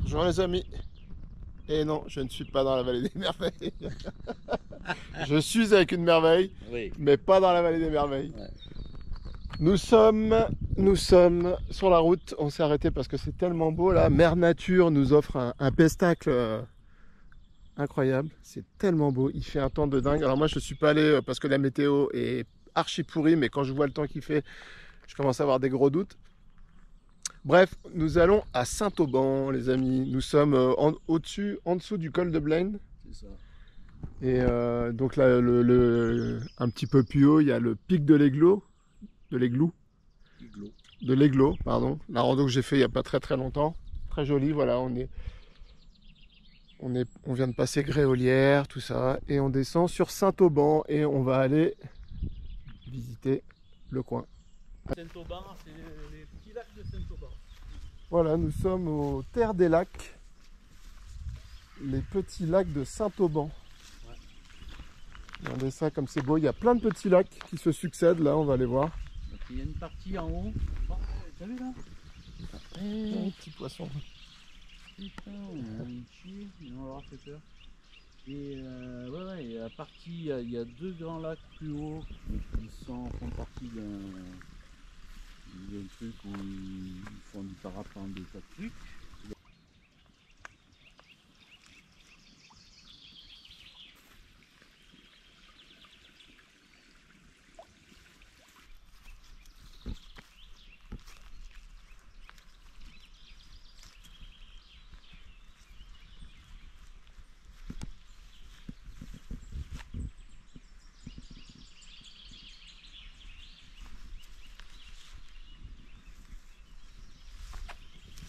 Bonjour les amis. Et non, je ne suis pas dans la vallée des merveilles. Je suis avec une merveille, Oui. mais pas dans la vallée des merveilles. Ouais. Nous sommes sur la route. On s'est arrêté parce que c'est tellement beau là. Mère Nature nous offre un pestacle incroyable. C'est tellement beau. Il fait un temps de dingue. Alors moi, je suis pas allé parce que la météo est archi pourrie, mais quand je vois le temps qu'il fait, je commence à avoir des gros doutes. Bref, nous allons à Saint-Auban, les amis. Nous sommes au-dessus, en dessous du col de Blaine. C'est ça. Et donc là, un petit peu plus haut, il y a le pic de l'Aiglot, Igloo. de l'Aiglot, pardon. La rando que j'ai fait il n'y a pas très longtemps. Très joli, voilà, on vient de passer Gréolière, tout ça, et on descend sur Saint-Auban et on va aller visiter le coin. Saint-Auban, c'est les petits lacs de Saint-Auban. Voilà, nous sommes aux Terres des Lacs, les petits lacs de Saint-Auban. Ouais. Regardez ça comme c'est beau, il y a plein de petits lacs qui se succèdent là, on va les voir. Donc, il y a une partie en haut. Oh, t'as vu là? Un petit poisson. Putain, on a un chier, il va avoir fait peur. Et ouais, il y a la partie, il y a deux grands lacs plus hauts qui font partie d'un truc où ils font du parapente, des tas de trucs.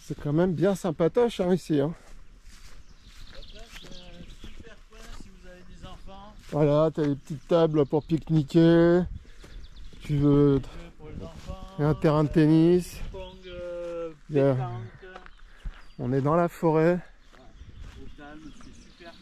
C'est quand même bien sympatoche hein, ici. Hein. Après, c'est un super coin si vous avez des enfants. Voilà, tu as des petites tables pour pique-niquer. Tu veux Pour les enfants. un terrain de tennis. Pong, Yeah. pétanque. On est dans la forêt. Au calme, c'est super.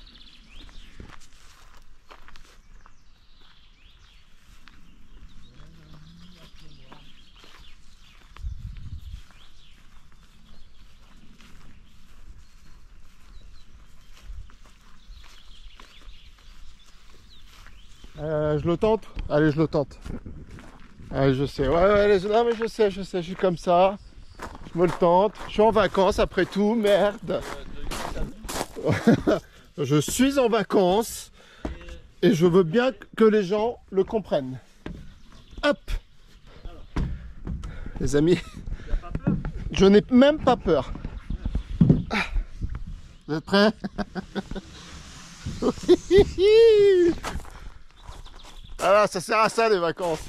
Je le tente? Allez, je le tente. Allez, je sais. Ouais, allez, non, mais je sais, je suis comme ça. Je me le tente. Je suis en vacances après tout, merde. Je suis en vacances et je veux bien que les gens le comprennent. Hop! Les amis, je n'ai même pas peur. Vous êtes prêts? Voilà, ça sert à ça les vacances.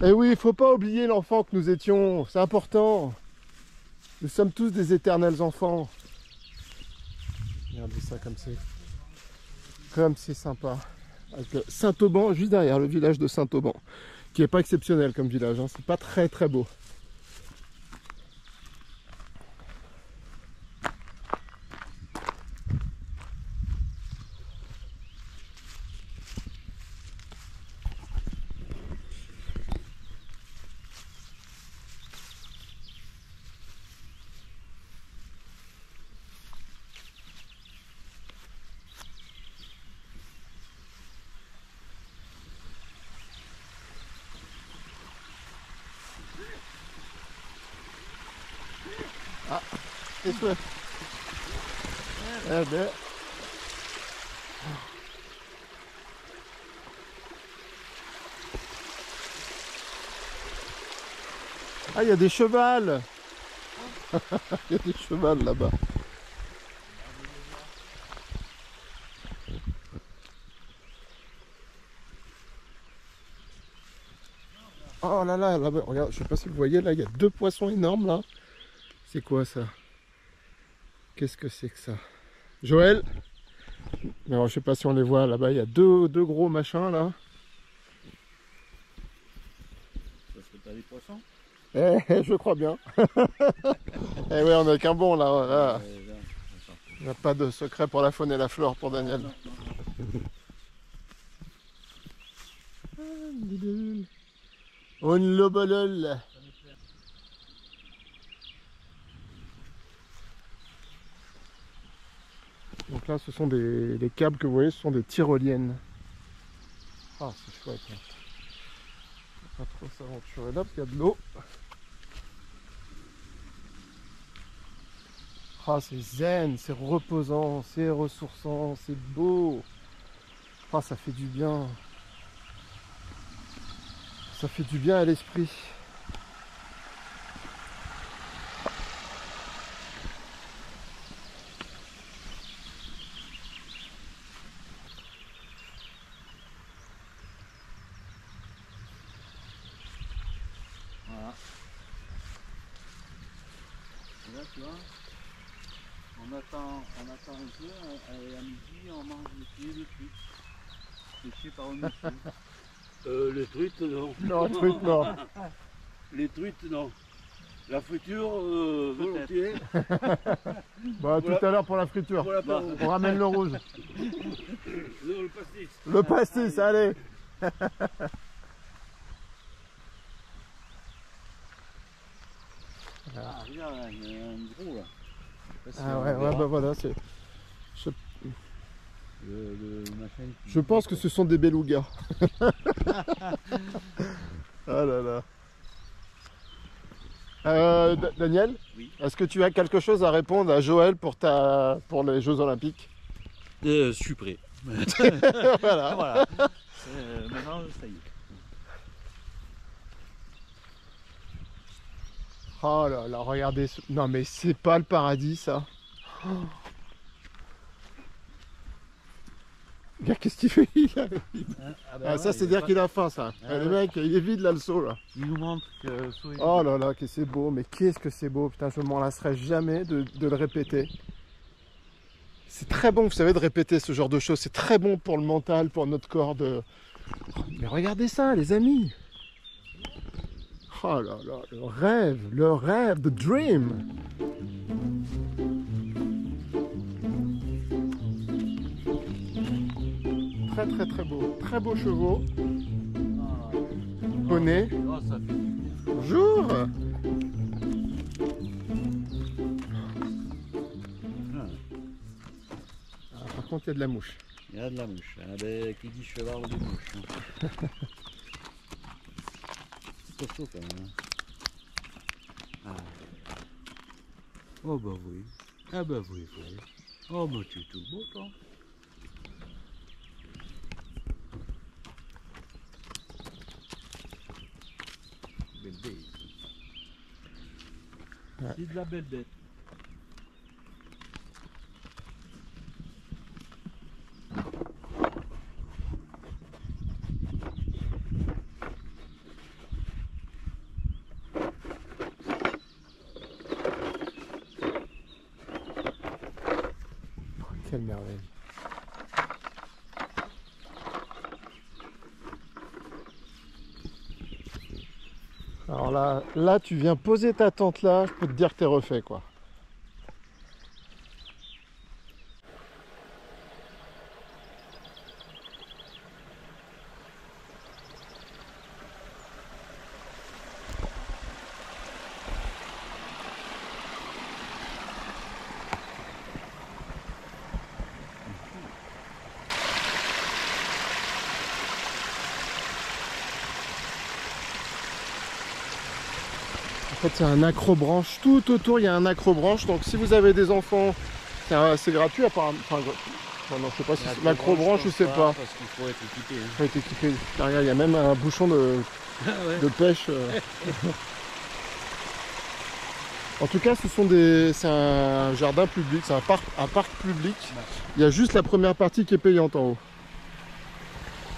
Et oui, il faut pas oublier l'enfant que nous étions, c'est important. Nous sommes tous des éternels enfants. Regardez ça comme c'est sympa. Avec Saint-Auban, juste derrière le village de Saint-Auban, qui est pas exceptionnel comme village, hein. C'est pas très beau. Ah, tes souhaits. Eh ben. Ah, il y a des chevals. Il y a des chevals là-bas. Oh là là, là-bas, regarde, je sais pas si vous voyez, là, il y a deux poissons énormes là. C'est quoi ça? Qu'est-ce que c'est que ça? Joël? Mais alors, je sais pas si on les voit là-bas, il y a deux gros machins là. Parce que t'as des poissons. Eh, je crois bien. Eh oui, on est qu'un bon là. Là. Il n'y a pas de secret pour la faune et la flore pour Daniel. On lobolol. Donc là, ce sont les câbles que vous voyez, ce sont des tyroliennes. Ah, c'est chouette. Hein. On va pas trop s'aventurer là parce qu'il y a de l'eau. Ah, c'est zen, c'est reposant, c'est ressourçant, c'est beau. Ah, ça fait du bien. Ça fait du bien à l'esprit. Voilà. Et là, tu vois, on attend un peu, et à midi, on mange le filet de truite. Pêché par un monsieur. Les truites, non. Non, truc, non. Les truites, non. La friture, volontiers. Bah, tout à l'heure pour la friture. Pour la part. On ramène le rouge. Non, le pastis. Le pastis, allez. Ah, regarde, là, il y a un gros là. Je sais pas si Ah on ouais, verra. ouais, bah voilà, c'est. Le machin qui- Je pense que ce sont des belugas. Ah là là. Daniel, Oui. est-ce que tu as quelque chose à répondre à Joël pour les Jeux Olympiques? Je suis prêt. Voilà. Voilà. Maintenant, ça y est. Oh là là, regardez. Non mais c'est pas le paradis ça. Oh. Regarde, qu'est-ce qu'il fait? Ah, ça c'est dire qu'il a faim ça. Ah Le ouais. mec, il est vide là le seau là. Il nous montre que Saut est Oh là là, que c'est beau, mais qu'est-ce que c'est beau, putain, je m'en lasserai jamais de le répéter. C'est très bon, vous savez, de répéter ce genre de choses, c'est très bon pour le mental, pour notre corps de... Mais regardez ça, les amis. Oh là là, le rêve, the dream. Très très très beau, très beaux chevaux, Ah. poney. Oh, ça fait du bien. Bonjour. Ah, par contre, il y a de la mouche. Il y a de la mouche. Ah ben, qui dit cheval, des mouches. Hein. C'est costaud quand même. Hein. Ah. Oh bah oui. Ah bah oui, oui. Oh bah tu es tout beau toi. Belle bête. Ouais. C'est de la belle bête. Quelle merveille. Alors là, tu viens poser ta tente là, je peux te dire que t'es refait quoi. En fait, il y a un accrobranche. Tout autour, il y a un accrobranche. Donc, si vous avez des enfants, c'est gratuit apparemment. Enfin, non, je sais pas si c'est l'accrobranche, je sais pas. Parce qu'il faut être équipé. Hein. Il faut être équipé. Là, regarde, il y a même un bouchon de pêche. En tout cas, c'est un jardin public, c'est un parc public. Il y a juste la première partie qui est payante en haut.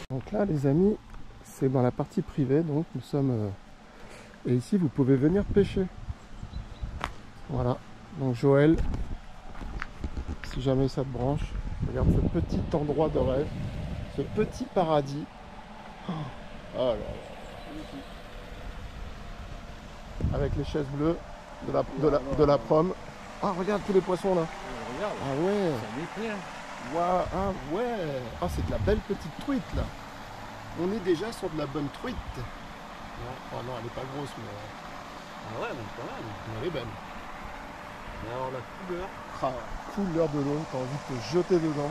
Donc là, les amis, c'est dans la partie privée. Donc, nous sommes... Et ici, vous pouvez venir pêcher. Voilà. Donc Joël, si jamais ça te branche, regarde ce petit endroit de rêve, ce petit paradis. Oh là là. Avec les chaises bleues de la prom. Ah, regarde tous les poissons là. Regarde, Ah ouais. ça m'éclaire. Waouh, ah ouais. Ah, c'est de la belle petite truite là. On est déjà sur de la bonne truite. Non, oh non, elle est pas grosse, mais Ah ouais, mais quand même. elle est belle. Mais alors la couleur. Ah, couleur de l'eau, t'as envie de te jeter dedans.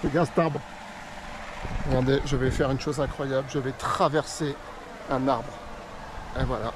Regarde cet arbre. Regardez, je vais faire une chose incroyable. Je vais traverser un arbre. Et voilà.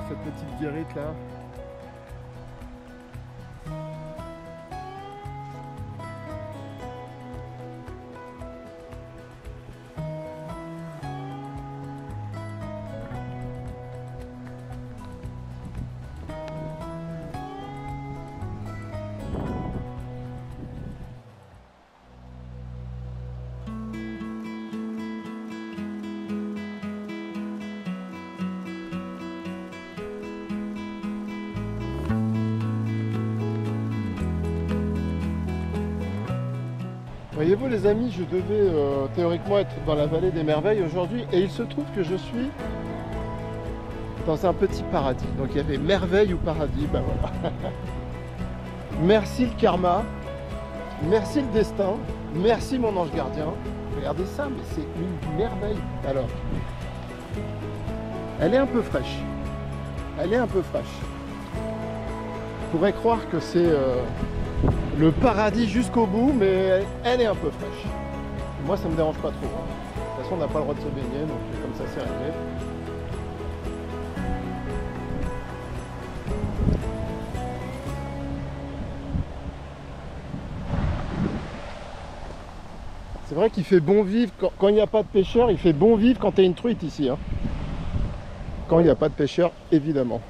Cette petite guérite là. Voyez-vous les amis, je devais théoriquement être dans la vallée des merveilles aujourd'hui et il se trouve que je suis dans un petit paradis. Donc il y avait merveille ou paradis, ben voilà. Merci le karma, merci le destin, merci mon ange gardien. Regardez ça, mais c'est une merveille. Alors, elle est un peu fraîche. Elle est un peu fraîche. On pourrait croire que c'est le paradis jusqu'au bout, mais elle est un peu fraîche. Moi, ça me dérange pas trop. Hein. De toute façon, on n'a pas le droit de se baigner, donc comme ça, c'est réglé. C'est vrai qu'il fait bon vivre, quand il n'y a pas de pêcheurs, il fait bon vivre quand tu es une truite ici. Hein. Quand il n'y a pas de pêcheurs, évidemment.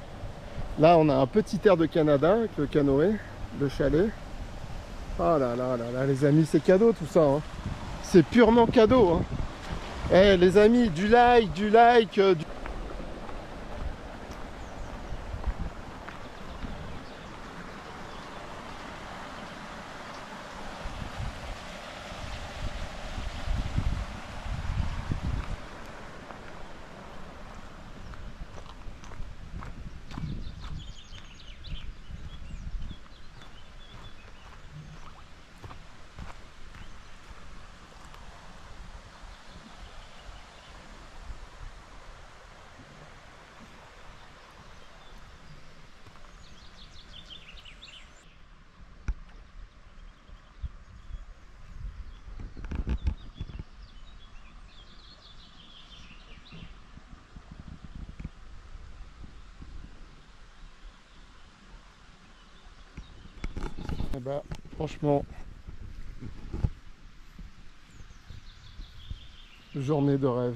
Là, on a un petit air de Canada avec le canoë, le chalet. Oh là là là là, les amis, c'est cadeau tout ça. Hein. C'est purement cadeau. Hein. Eh, les amis, du like, du like. Eh ben, franchement, journée de rêve.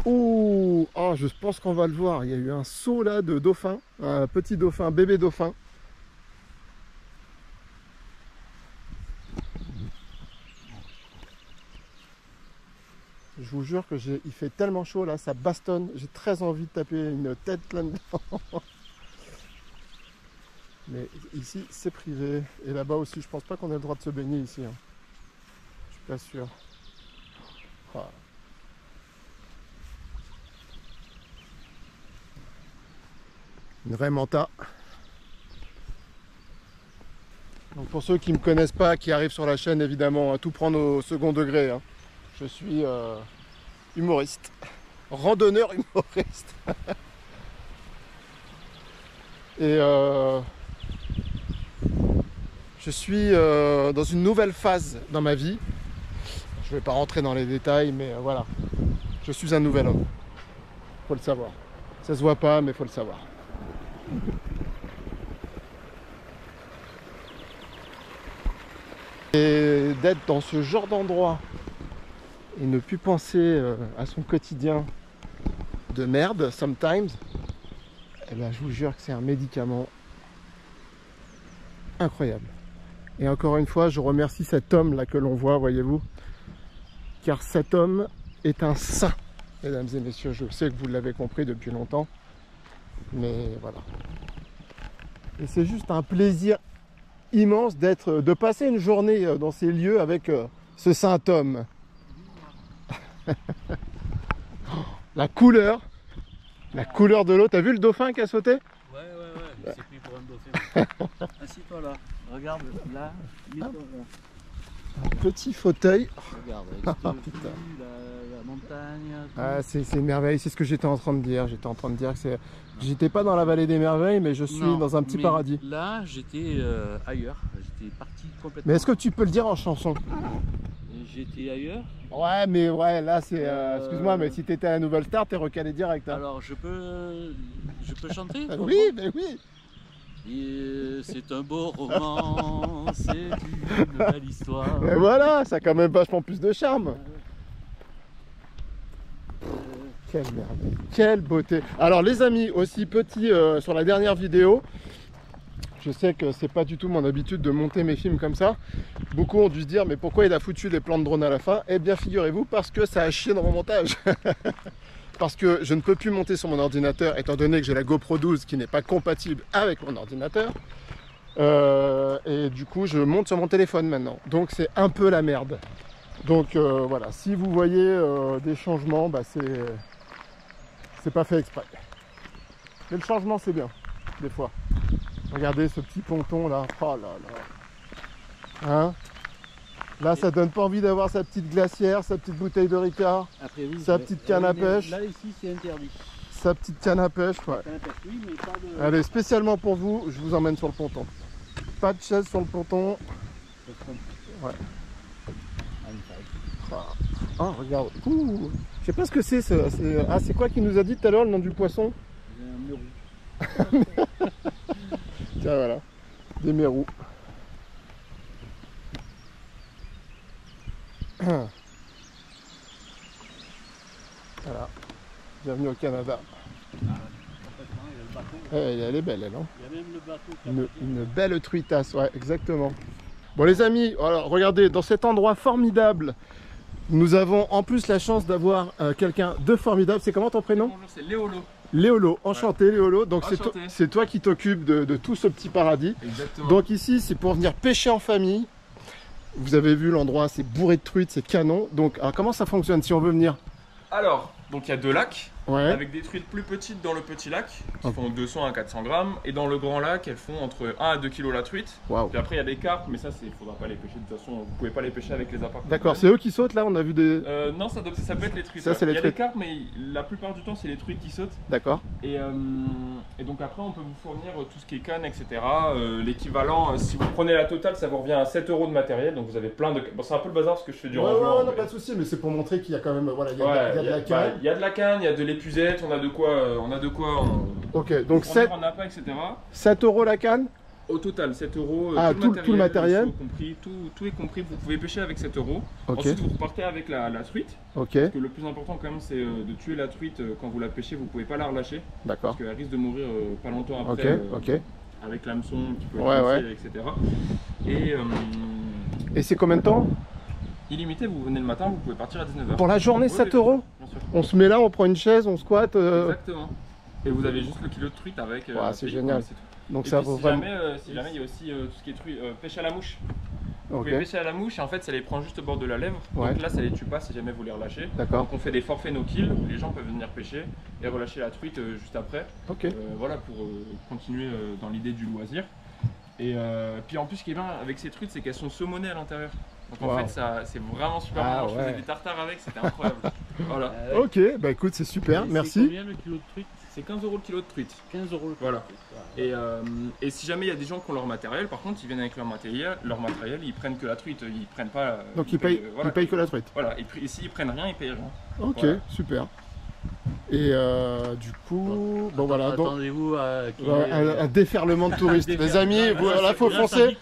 Ouh, oh, je pense qu'on va le voir. Il y a eu un saut là de dauphin, un petit dauphin, bébé dauphin. Je vous jure que il fait tellement chaud là, ça bastonne. J'ai très envie de taper une tête là-dedans. Mais ici, c'est privé. Et là-bas aussi, je pense pas qu'on ait le droit de se baigner ici. Hein. Je suis pas sûr. Ah. Une vraie manta. Donc pour ceux qui ne me connaissent pas, qui arrivent sur la chaîne, évidemment, à tout prendre au second degré. Hein. Je suis humoriste. Randonneur humoriste. Et je suis dans une nouvelle phase dans ma vie. Je ne vais pas rentrer dans les détails, mais voilà. Je suis un nouvel homme. Faut le savoir. Ça se voit pas, mais faut le savoir. Et d'être dans ce genre d'endroit et ne plus penser à son quotidien de merde, sometimes, eh ben, je vous jure que c'est un médicament incroyable. Et encore une fois, je remercie cet homme là que l'on voit, voyez-vous, car cet homme est un saint, mesdames et messieurs. Je sais que vous l'avez compris depuis longtemps, mais voilà. Et c'est juste un plaisir immense de passer une journée dans ces lieux avec ce saint homme. La couleur de l'eau. T'as vu le dauphin qui a sauté? Ouais, il s'est pris pour un dauphin. Assis-toi là, regarde là, mets-toi là. Un petit fauteuil. Regarde, avec la montagne. Ah, c'est une merveille, c'est ce que j'étais en train de dire. J'étais en train de dire que j'étais pas dans la vallée des merveilles, mais je suis dans un petit paradis. Là, j'étais ailleurs, j'étais parti complètement. Mais est-ce que tu peux le dire en chanson? J'étais ailleurs. Ouais, mais ouais, là c'est... excuse-moi, mais si t'étais à la Nouvelle Star, t'es recalé direct. Hein. Alors, je peux chanter? Oui, mais oui. C'est un beau roman, c'est une belle histoire. Et voilà, ça a quand même vachement plus de charme. Quelle merveille, quelle beauté. Alors les amis, aussi petit sur la dernière vidéo, je sais que c'est pas du tout mon habitude de monter mes films comme ça. Beaucoup ont dû se dire mais pourquoi il a foutu les plans de drone à la fin? Eh bien figurez-vous parce que ça a chié dans mon montage. Parce que je ne peux plus monter sur mon ordinateur étant donné que j'ai la GoPro 12 qui n'est pas compatible avec mon ordinateur. Et du coup je monte sur mon téléphone maintenant. Donc c'est un peu la merde. Donc voilà, si vous voyez des changements, bah, c'est pas fait exprès. Mais le changement c'est bien, des fois. Regardez ce petit ponton là. Oh là là. Hein? Là, ça donne pas envie d'avoir sa petite glacière, sa petite bouteille de Ricard, après, oui, sa petite canne à pêche. Là, ici, c'est interdit. Sa petite canne à pêche, ouais. Oui, mais pas de... Allez, spécialement pour vous, je vous emmène sur le ponton. Pas de chaise sur le ponton. Ouais. Ah, regarde. Ouh. Je sais pas ce que c'est. Ah, c'est quoi qui nous a dit tout à l'heure le nom du poisson? Un mérou. Tiens, voilà. Des mérous. Voilà. Bienvenue au Canada. Elle est belle, elle. Hein, il y a même le bateau. une belle truitasse, ouais, exactement. Bon, les amis, alors, regardez, dans cet endroit formidable, nous avons en plus la chance d'avoir quelqu'un de formidable. C'est comment ton prénom? Bonjour, c'est Léolo. Léolo, enchanté, ouais. Léolo. Donc Enchanté. c'est toi qui t'occupes de tout ce petit paradis. Exactement. Donc ici, c'est pour venir pêcher en famille. Vous avez vu l'endroit, c'est bourré de truites, c'est canon. Donc, alors, comment ça fonctionne si on veut venir? Alors, donc il y a 2 lacs, Ouais. avec des truites plus petites dans le petit lac, qui font 200 à 400 grammes, et dans le grand lac, elles font entre 1 à 2 kg la truite. Waouh. Puis après, il y a des carpes, mais ça, il faudra pas les pêcher, de toute façon, vous pouvez pas les pêcher avec les apparts. D'accord, c'est eux qui sautent là, on a vu des... Non, ça peut être les truites. Ça, Ouais. c'est les il y a truites. des carpes, mais la plupart du temps, c'est les truites qui sautent. D'accord. Et donc après, on peut vous fournir tout ce qui est canne, etc. L'équivalent, si vous prenez la totale, ça vous revient à 7 € de matériel. Donc vous avez plein de... Bon, c'est un peu le bazar parce que je fais du rangement. non, mais- pas de souci, mais c'est pour montrer qu'il y a quand même... Voilà, il y a, Ouais, il y a de la canne. Il y a de la canne, il y a de l'épuisette, on a de quoi Ok, donc on n'a pas, etc. 7 € la canne. Au total, 7 €. Ah, tout le matériel. Compris, tout est compris, vous pouvez pêcher avec 7 €. Ok. Ensuite, vous repartez avec la truite. Ok, Parce que le plus important quand même, c'est de tuer la truite quand vous la pêchez, vous pouvez pas la relâcher. d'accord. Parce qu'elle risque de mourir pas longtemps Ok, après. ok. Avec l'hameçon qui peut Ouais, lancer, etc. Et Et c'est combien de temps? illimité, vous venez le matin, vous pouvez partir à 19 h. Pour la journée, 7 €? Bien sûr. On se met là, on prend une chaise, on squatte. Exactement. Et vous avez juste le kilo de truite avec. Ouais, c'est payer, génial. c'est tout. Donc Et ça puis, vaut si vraiment. jamais, si jamais il y a aussi tout ce qui est pêche à la mouche. Vous Ok. pouvez pêcher à la mouche et en fait ça les prend juste au bord de la lèvre. Ouais. Donc là ça les tue pas si jamais vous les relâchez. D'accord. Donc on fait des forfaits no kill où les gens peuvent venir pêcher et relâcher la truite juste après. Ok. Voilà pour continuer dans l'idée du loisir. Et puis en plus ce qui est bien avec ces truites c'est qu'elles sont saumonées à l'intérieur. Donc en Wow. fait ça c'est vraiment super Ah, bon. Je faisais ouais. des tartares avec, c'était incroyable. Voilà. Ok, bah écoute, c'est super, Et c'est merci. combien le kilo de truite? C'est 15 € le kilo de truite. 15 € le kilo. Voilà. De truite. Et si jamais il y a des gens qui ont leur matériel, par contre ils viennent avec leur matériel, ils prennent que la truite, ils prennent pas. Donc ils payent, voilà. ils payent que la truite. Voilà, et s'ils prennent rien, ils payent rien. Ok, Voilà. super. Et du coup, bon voilà, donc Attendez-vous à qu'il y un déferlement de touristes. Les amis, là faut foncer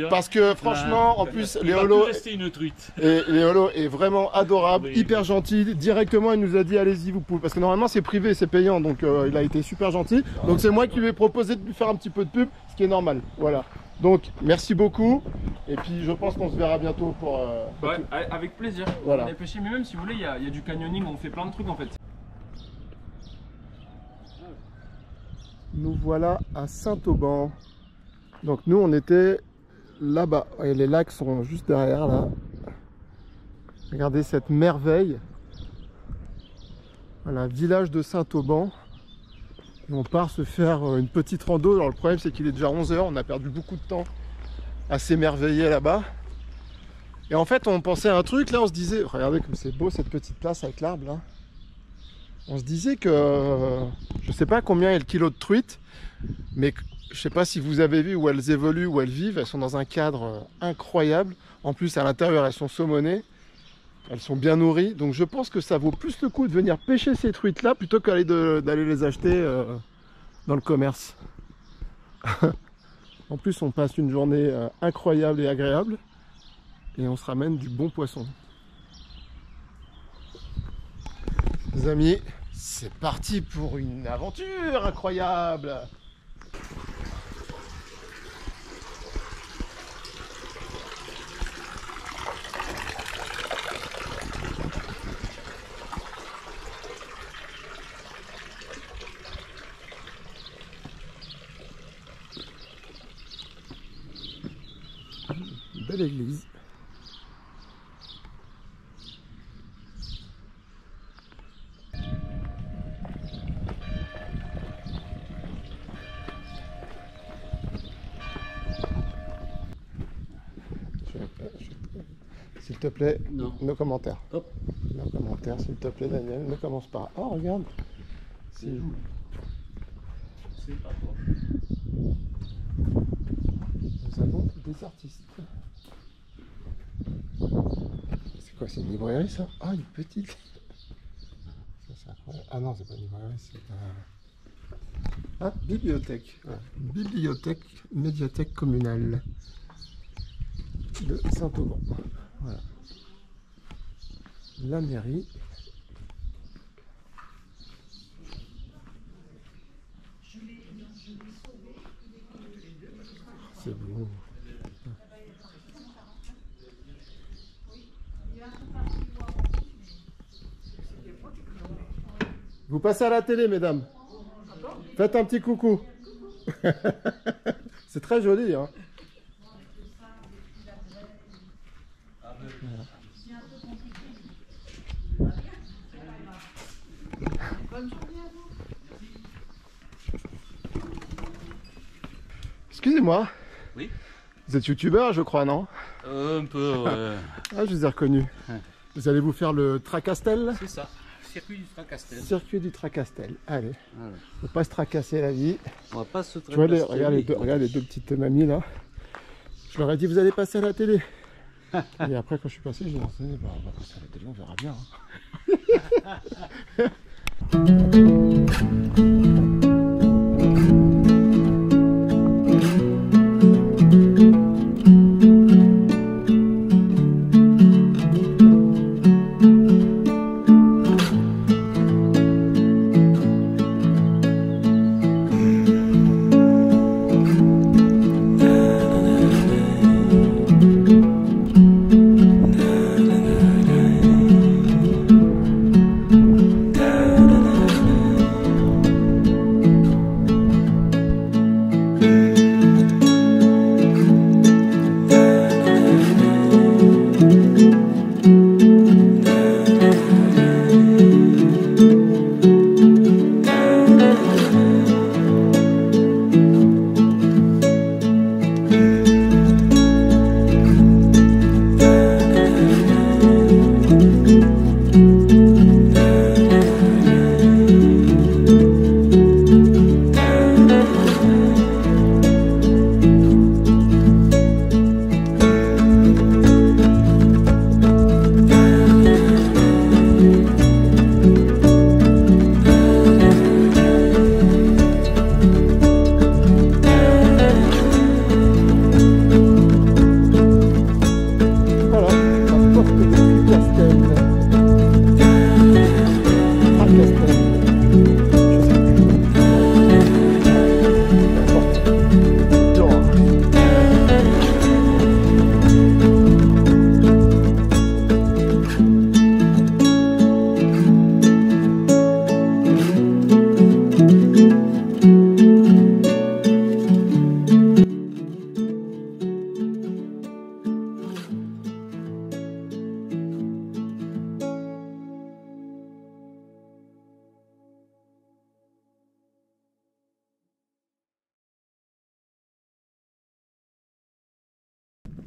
parce que franchement, en plus, Léolo rester une truite. est vraiment adorable, Oui. hyper gentil. Directement, il nous a dit allez-y, vous pouvez. Parce que normalement c'est privé, c'est payant, donc il a été super gentil. Donc c'est moi qui lui ai proposé de lui faire un petit peu de pub, ce qui est normal. Voilà. Donc merci beaucoup. Et puis je pense qu'on se verra bientôt pour. Ouais, avec plaisir. Voilà. On est pêché, mais même si vous voulez, il y a du canyoning, on fait plein de trucs en fait. Nous voilà à Saint-Auban. Donc nous on était là-bas. Et les lacs sont juste derrière là. Regardez cette merveille. Voilà, village de Saint-Auban. Et on part se faire une petite rando. Alors le problème c'est qu'il est déjà 11 h. On a perdu beaucoup de temps à s'émerveiller là-bas. Et en fait on pensait à un truc là, on se disait, regardez comme c'est beau cette petite place avec l'arbre là. On se disait que je sais pas combien est le kilo de truite, mais je sais pas si vous avez vu où elles évoluent, où elles vivent. Elles sont dans un cadre incroyable. En plus à l'intérieur elles sont saumonées, elles sont bien nourries. Donc je pense que ça vaut plus le coup de venir pêcher ces truites là plutôt qu'aller d'aller les acheter dans le commerce. En plus on passe une journée incroyable et agréable et on se ramène du bon poisson. Les amis, c'est parti pour une aventure incroyable. Belle église. S'il te plaît, Non. nos commentaires. Hop. Nos commentaires, s'il te plaît, Daniel. Ne commence pas. Oh, regarde. C'est pas toi. Nous avons des artistes. C'est quoi, c'est une librairie ça? Ah, une petite. Ça, c'est incroyable. Ah non, c'est pas une librairie, c'est bibliothèque. Ouais. Bibliothèque, médiathèque communale de Saint-Auban. Voilà. La mairie. C'est beau. Vous passez à la télé, mesdames. Faites un petit coucou. C'est très joli, hein. Voilà. Excusez-moi. Oui. Vous êtes youtubeur, je crois, non? Un peu, ouais. Ah, je vous ai reconnu. Ouais. Vous allez vous faire le Tracastel? C'est ça. Circuit du Tracastel. Circuit du Tracastel. Allez, Voilà. faut pas se tracasser la vie. On va pas se Tu vois, tracasser. regarde les deux petites mamies là. Je leur ai dit, vous allez passer à la télé. Et après, quand je suis passé, j'ai dit, bah, on va passer à la télé, on verra bien.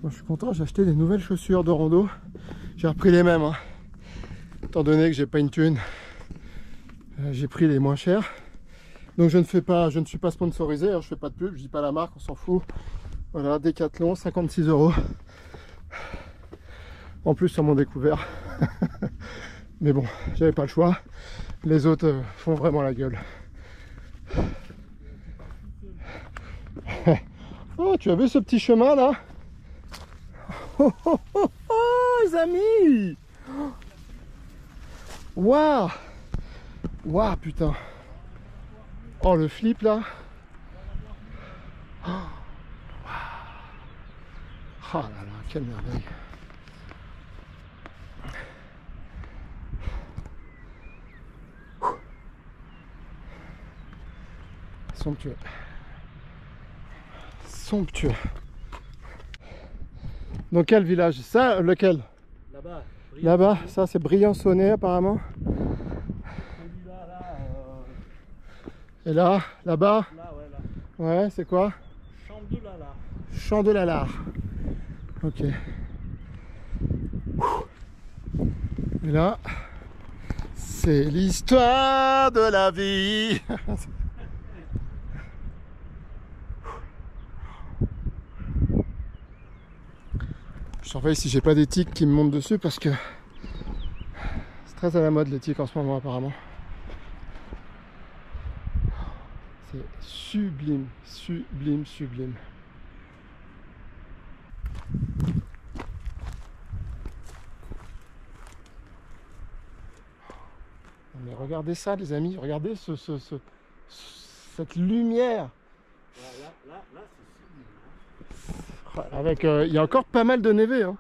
Moi, je suis content, j'ai acheté des nouvelles chaussures de rando. J'ai repris les mêmes, hein. Étant donné que j'ai pas une thune, j'ai pris les moins chers. Donc je ne suis pas sponsorisé, hein, je fais pas de pub, je dis pas la marque, on s'en fout. Voilà, Decathlon, 56 €. En plus sur mon découvert. Mais bon, j'avais pas le choix. Les autres font vraiment la gueule. Oh, tu as vu ce petit chemin là? Oh, oh, oh, oh, les amis! Waouh! Waouh, putain! Oh, le flip là! Oh, oh là là, quelle merveille! Somptueux. Somptueux. Dans quel village? Ça, lequel? Là-bas. Là-bas, ça c'est Briançonnet apparemment. Celui-là, là. Et là, là-bas? Là, ouais, là. Ouais, c'est quoi? Chandelala. Chandelala. Ok. Et là, c'est l'histoire de la vie. Je surveille si j'ai pas des tiques qui me montent dessus parce que c'est très à la mode les tiques en ce moment apparemment. C'est sublime, sublime, sublime. Mais regardez ça les amis, regardez cette lumière. Ouais, là, c'est sublime. Avec, il y a encore pas mal de névé hein.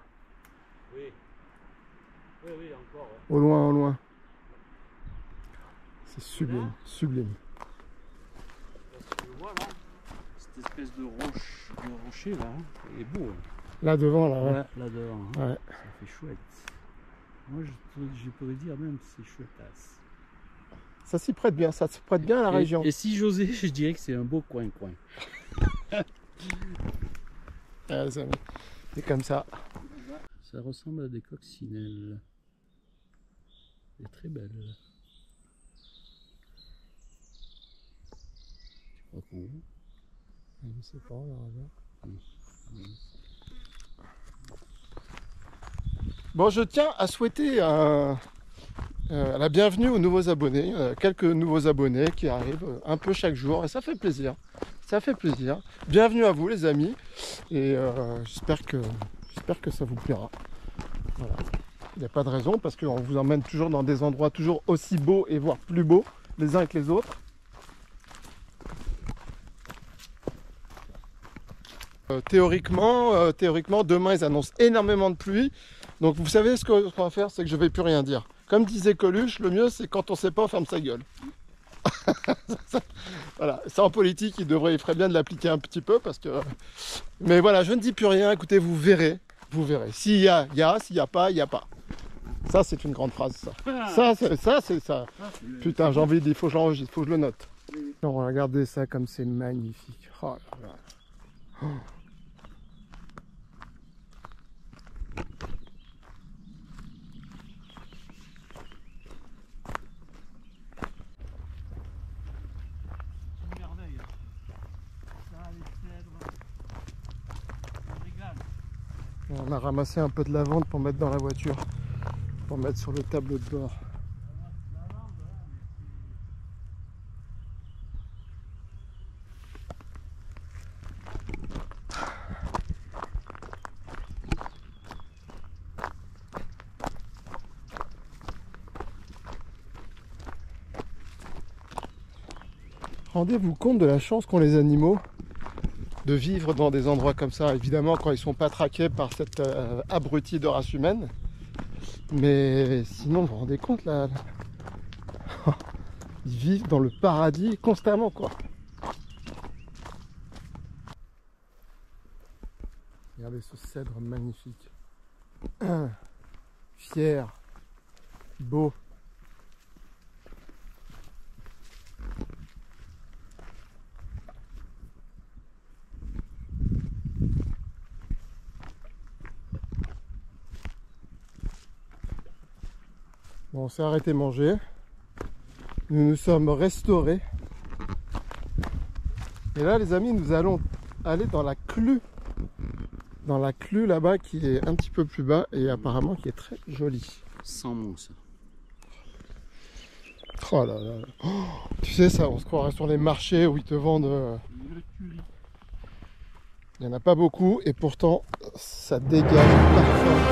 Oui. Oui, oui, encore. Ouais. Au loin, au loin. C'est sublime, sublime. Parce que voilà, cette espèce de rocher là, il est beau. Hein. Là devant, là, ouais. Ouais, là devant. Hein. Ouais. Ça fait chouette. Moi, je pourrais dire même que c'est chouettasse. Ça s'y prête bien, ça se prête bien à la région. Et si j'osais, je dirais que c'est un beau coin-coin. Ah, c'est comme ça. Ça ressemble à des coccinelles. Elle est très belle. Tu crois qu'on voit? Je sais pas, on verra bien. Bon, je tiens à souhaiter la bienvenue aux nouveaux abonnés. Quelques nouveaux abonnés qui arrivent un peu chaque jour et ça fait plaisir. Ça fait plaisir. Bienvenue à vous les amis et j'espère que ça vous plaira. Voilà. Il n'y a pas de raison parce qu'on vous emmène toujours dans des endroits toujours aussi beaux et voire plus beaux les uns avec les autres. Théoriquement, demain ils annoncent énormément de pluie. Donc vous savez ce qu'on va faire, c'est que je ne vais plus rien dire. Comme disait Coluche, le mieux c'est quand on ne sait pas, on ferme sa gueule. Voilà, ça en politique, il ferait bien de l'appliquer un petit peu parce que. Mais voilà, je ne dis plus rien. Écoutez, vous verrez, vous verrez. S'il y a, il y a. S'il n'y a pas, il n'y a pas. Ça, c'est une grande phrase. Ça, c'est ça. Putain, j'ai envie de dire, il faut que j'enregistre, il faut que je le note. Non, regardez ça comme c'est magnifique. Oh là là. Oh. On a ramassé un peu de lavande pour mettre dans la voiture, pour mettre sur le tableau de bord. Rendez-vous compte de la chance qu'ont les animaux de vivre dans des endroits comme ça. Évidemment, quand ils sont pas traqués par cette abrutie de race humaine. Mais sinon, vous vous rendez compte là, ils vivent dans le paradis constamment, quoi. Regardez ce cèdre magnifique. Fier, beau. Bon, on s'est arrêté manger. Nous nous sommes restaurés. Et là, les amis, nous allons aller dans la clue. Dans la clue là-bas qui est un petit peu plus bas et apparemment qui est très jolie. Sans mousse. Oh là là. Oh, tu sais ça, on se croirait sur les marchés où ils te vendent. Il n'y en a pas beaucoup et pourtant ça dégage parfaitement.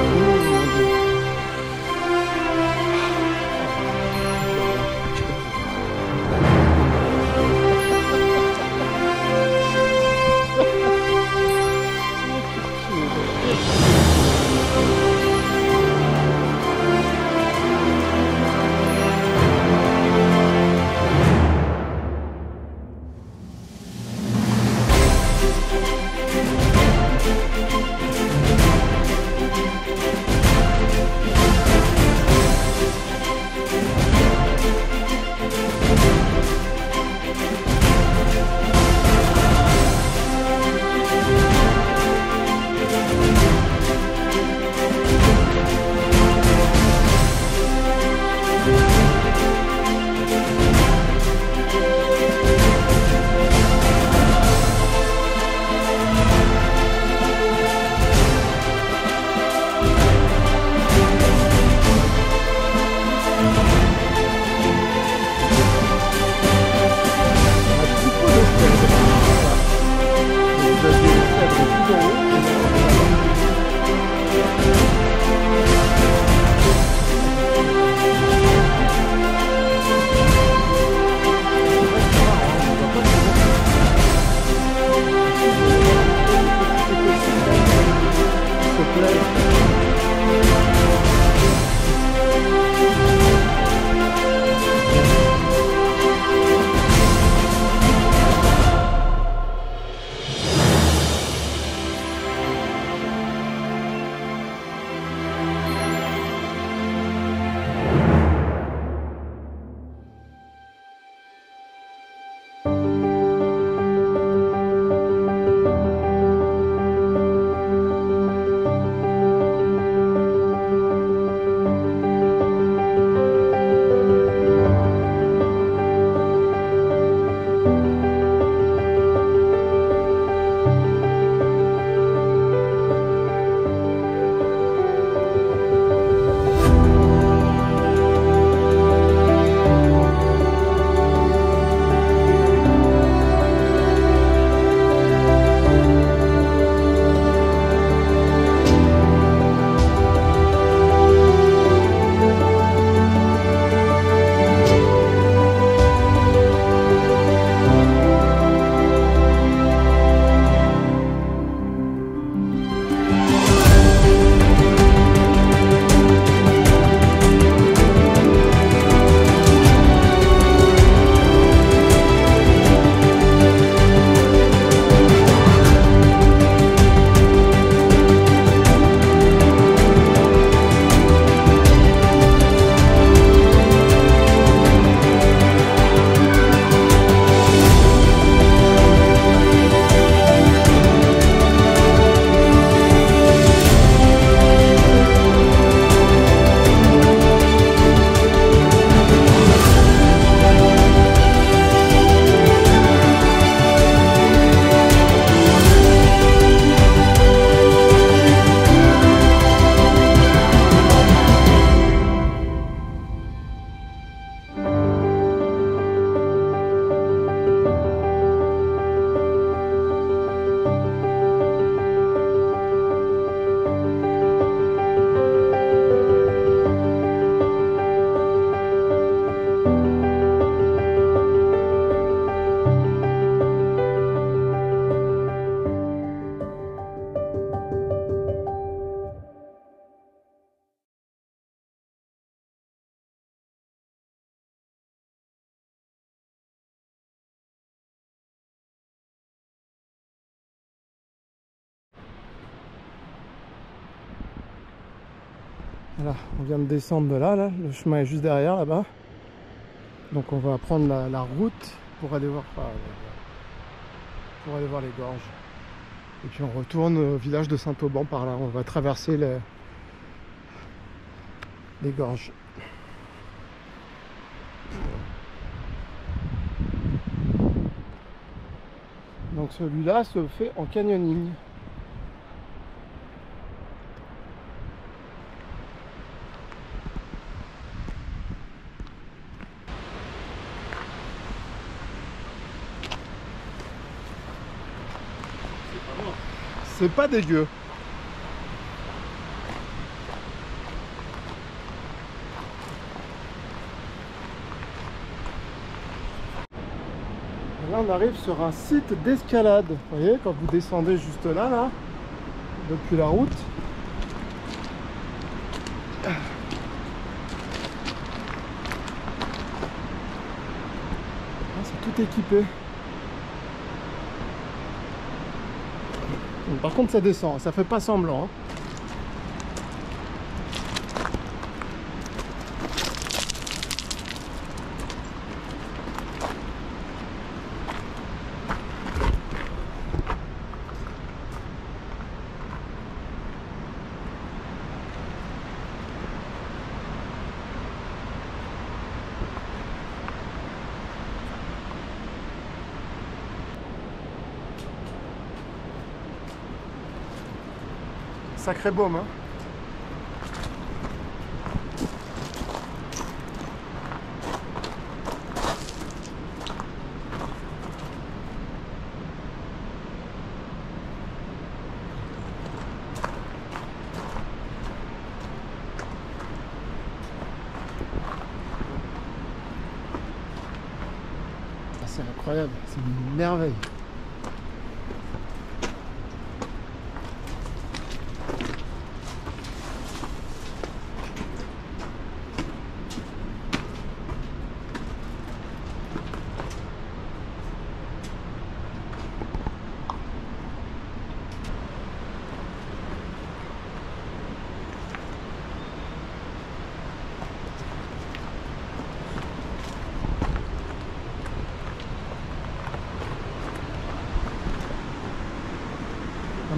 Voilà, on vient de descendre de là, le chemin est juste derrière là-bas. Donc on va prendre la route pour aller voir, pour aller voir les gorges. Et puis on retourne au village de Saint-Auban par là, on va traverser les gorges. Donc celui-là se fait en canyoning. C'est pas dégueu. Là on arrive sur un site d'escalade. Vous voyez, quand vous descendez juste là, depuis la route. C'est tout équipé. Par contre ça descend, ça fait pas semblant. Sacré baume, hein. C'est incroyable, c'est une merveille.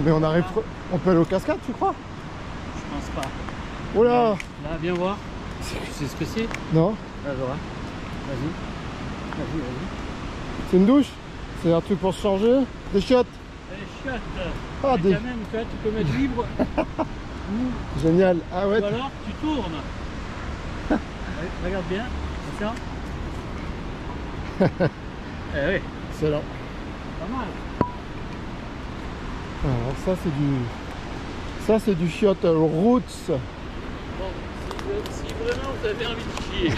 Mais on arrive, on peut aller aux cascades, tu crois? Je pense pas. Oh là! Là, viens voir. Tu sais ce que c'est? Non? Là, je vois. Vas-y. Vas-y, vas-y. C'est une douche? C'est un truc pour se changer? Des chiottes? Des chiottes. Ah, Et des... quand même, tu vois, tu peux mettre libre. Génial. Ah ouais. Ou alors, tu tournes. Regarde bien. Attention. Eh oui. Excellent. Pas mal. Alors ça c'est du chiotte roots. Bon, si vraiment vous avez envie de chier,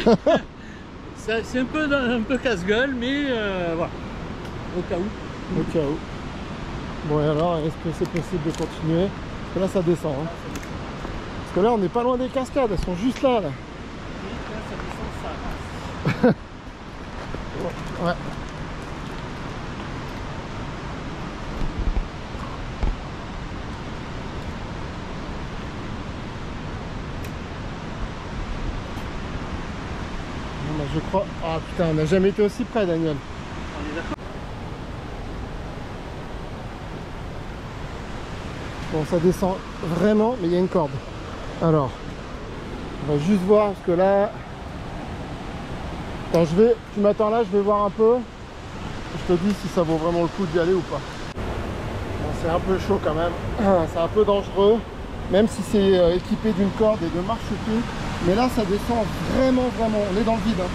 c'est un peu casse-gueule, mais voilà, au cas où. Au cas où. Bon et alors, est-ce que c'est possible de continuer? Parce que là ça descend. Hein. Parce que là on n'est pas loin des cascades, elles sont juste là. Et là, ça descend, ça passe. Ouais. Je crois. Ah putain, on n'a jamais été aussi près, Daniel. On est d'accord. Bon, ça descend vraiment, mais il y a une corde. Alors, on va juste voir parce que là. Attends, tu m'attends là, je vais voir un peu. Je te dis si ça vaut vraiment le coup d'y aller ou pas. Bon, c'est un peu chaud quand même. C'est un peu dangereux, même si c'est équipé d'une corde et de marche-pied. Mais là, ça descend vraiment. On est dans le vide. Hein.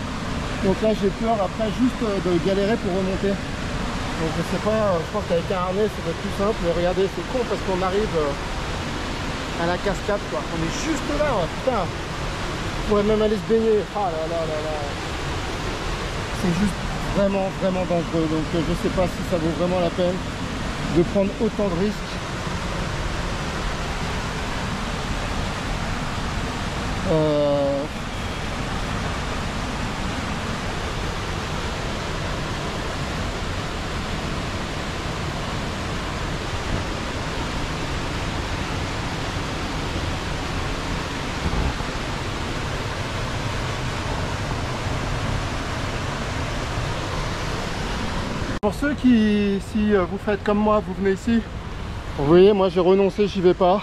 Donc là, j'ai peur après juste de galérer pour remonter. Donc je sais pas, je pense qu'avec un harnais, ça va être plus simple. Mais regardez, c'est con parce qu'on arrive à la cascade, quoi. On est juste là, ouais. Putain. On pourrait même aller se baigner. Ah là là là là. C'est juste vraiment dangereux. Donc je sais pas si ça vaut vraiment la peine de prendre autant de risques. Pour ceux qui, si vous faites comme moi, vous venez ici, vous voyez, moi j'ai renoncé, j'y vais pas.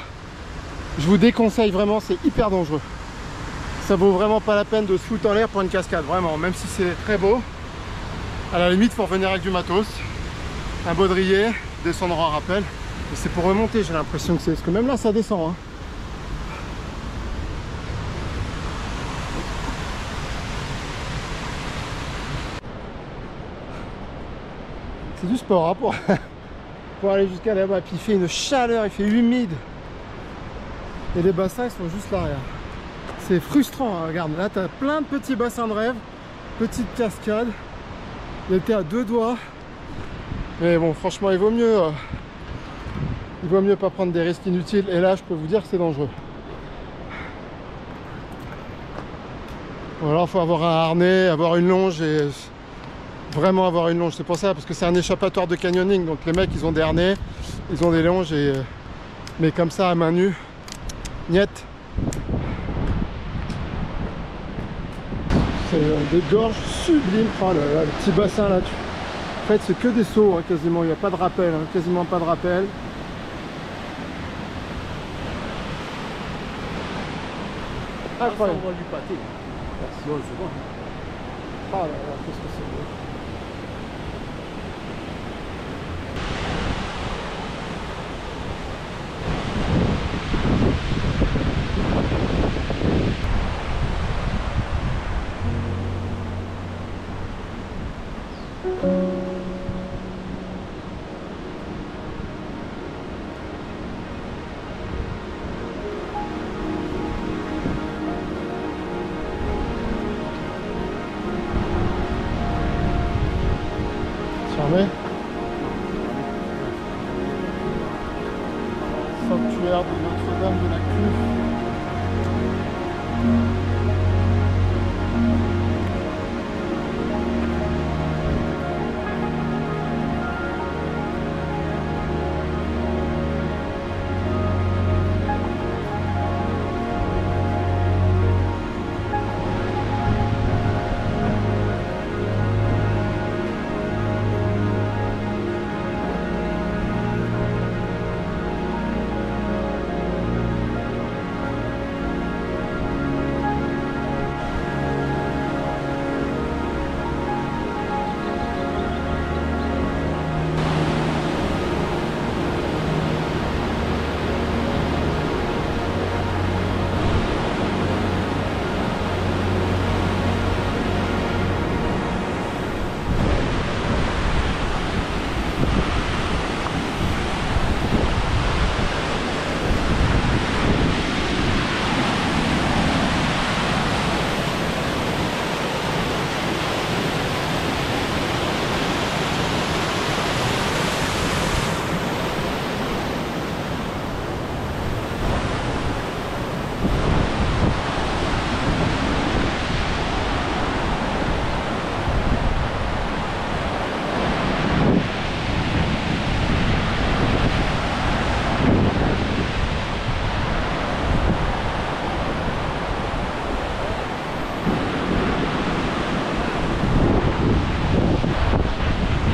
Je vous déconseille vraiment, c'est hyper dangereux. Ça vaut vraiment pas la peine de se foutre en l'air pour une cascade, vraiment, même si c'est très beau. À la limite, faut revenir avec du matos, un baudrier, descendre en rappel. Et c'est pour remonter, j'ai l'impression que c'est... Parce que même là, ça descend. Hein. C'est du sport hein, pour aller jusqu'à là-bas. Puis il fait une chaleur, il fait humide. Et les bassins, ils sont juste là, regarde. C'est frustrant, hein, regarde. Là, tu as plein de petits bassins de rêve, petites cascades. Il était à 2 doigts. Mais bon, franchement, il vaut mieux pas prendre des risques inutiles. Et là, je peux vous dire que c'est dangereux. Ou alors, il faut avoir un harnais, avoir une longe et vraiment avoir une longe. C'est pour ça, parce que c'est un échappatoire de canyoning. Donc les mecs, ils ont des harnais, ils ont des longes. Mais comme ça, à main nue, niet. C'est des gorges sublimes. Oh là là, le petit bassin là. En fait, c'est que des sauts hein, quasiment. Il n'y a pas de rappel, hein, quasiment pas de rappel. Incroyable. On va lui pâter. Bon, c'est bon. Oh là là, qu'est-ce que c'est beau. Fermé. Sanctuaire de Notre-Dame de la Cuve.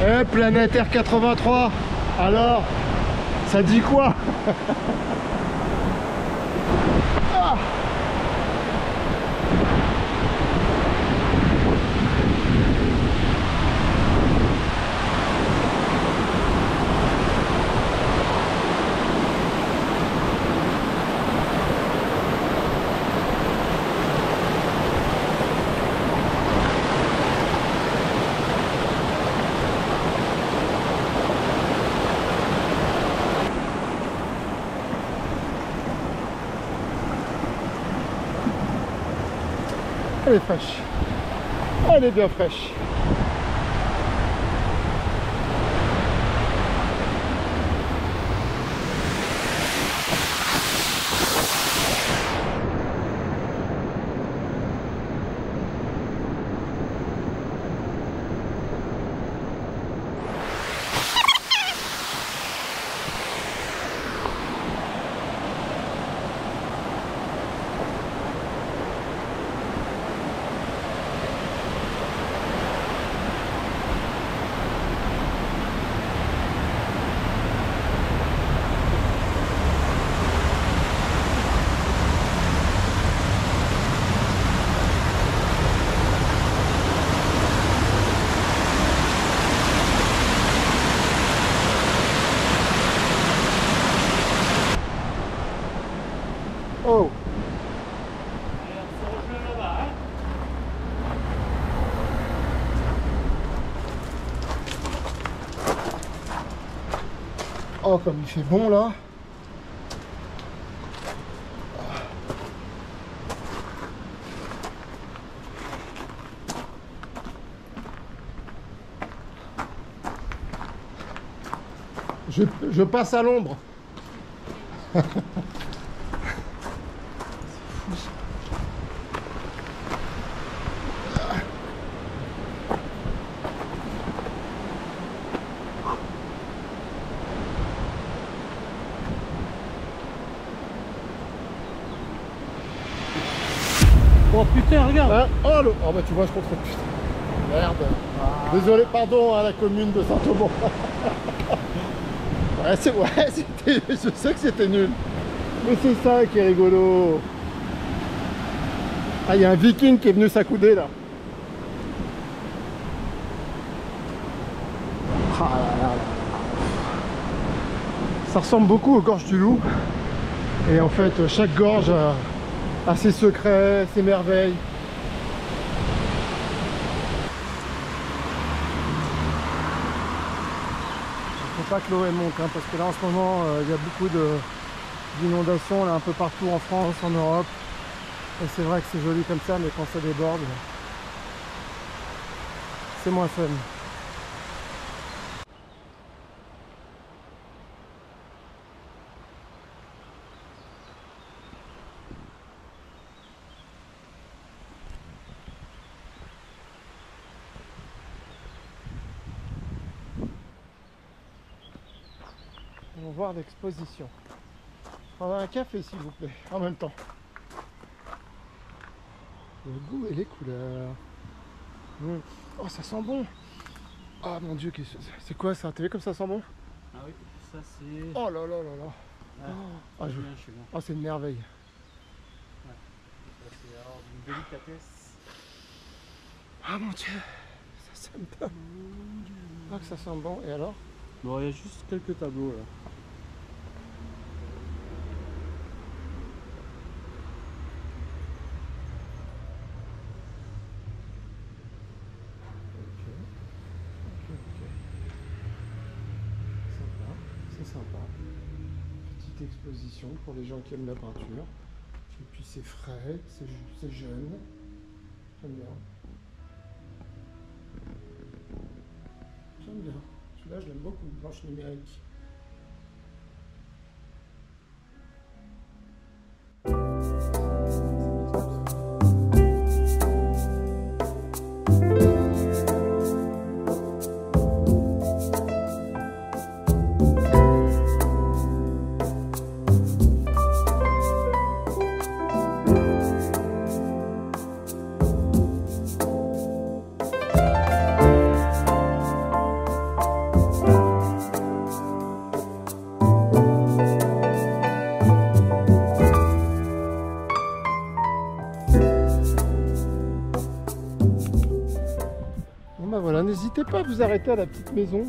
Eh, Planète R83, alors, ça dit quoi? Ah. Elle est fraîche. Elle est bien fraîche. Oh, comme il fait bon là. Je passe à l'ombre. Oh putain, regarde. Hein, oh bah tu vois, je comprends. Putain. Merde. Désolé, pardon à la commune de Saint-Aubon. Ouais, je sais que c'était nul. Mais c'est ça qui est rigolo. Ah, il y a un viking qui est venu s'accouder là. Ah là là là. Ça ressemble beaucoup aux gorges du Loup. Et en fait, chaque gorge a ses secrets, ses merveilles. Il ne faut pas que l'eau monte, hein, parce que là en ce moment, il y a beaucoup d'inondations là un peu partout en France, en Europe. Et c'est vrai que c'est joli comme ça, mais quand ça déborde, c'est moins fun. On va voir l'exposition. On va un café s'il vous plaît, en même temps. Le goût et les couleurs. Oh, ça sent bon. Oh mon dieu, c'est quoi ça? T'as vu comme ça sent bon? Ah oui, ça c'est... Oh là là là là. Ah, Oh, c'est une merveille. Ouais. Ça c'est alors d'une délicatesse. Ah mon dieu, ça sent bon. Ah que ça sent bon, et alors? Bon, il y a juste quelques tableaux là. C'est sympa. Petite exposition pour les gens qui aiment la peinture. Et puis c'est frais, c'est jeune. J'aime bien. J'aime bien. Celui-là, je l'aime beaucoup, blanche numérique. Voilà, n'hésitez pas à vous arrêter à la petite maison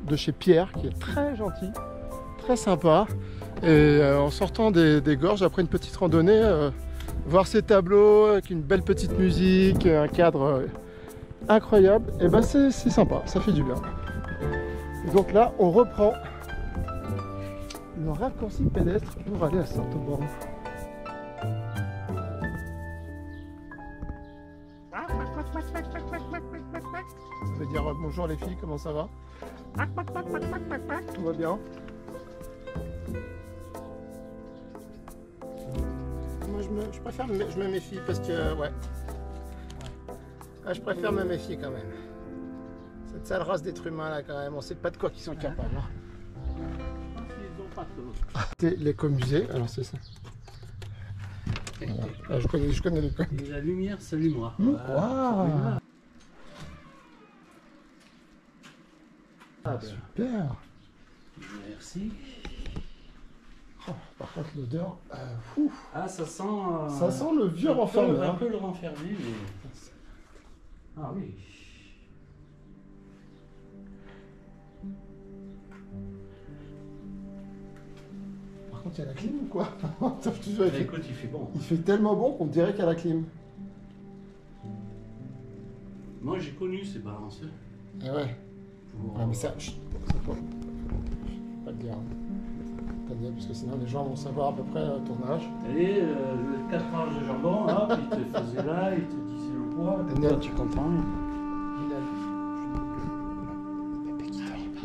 de chez Pierre qui est très gentil, très sympa. Et en sortant des gorges, après une petite randonnée, voir ces tableaux avec une belle petite musique, un cadre incroyable, et ben c'est sympa, ça fait du bien. Et donc là, on reprend le raccourci pédestre pour aller à Saint-Aubon. Je vais dire bonjour les filles, comment ça va? Tout va bien? Moi je préfère je me méfie parce que ouais. Ah, je préfère me méfier quand même. Cette sale race d'êtres humains là quand même, on sait pas de quoi ils sont capables. C'est l'écomusée, alors c'est ça. Voilà. Ah, je connais les codes. Et la lumière s'allumera. Wow. Ah, super. Merci. Oh, par contre l'odeur, Ah, ça sent... ça sent le vieux renfermé. Un peu le renfermé, mais... Ah oui. Par contre, il y a la clim ou quoi? Écoute, il fait bon. Il fait tellement bon qu'on dirait qu'il y a la clim. Moi, j'ai connu ces balanceurs. Ah ouais. Pour... Ouais, mais ça, faut pas le dire. dire. C'est-à-dire, parce que sinon les gens vont savoir à peu près ton âge. Et 4 tranches de jambon, hop, il te faisait là, il te disait le poids, Daniel. toi tu comprends.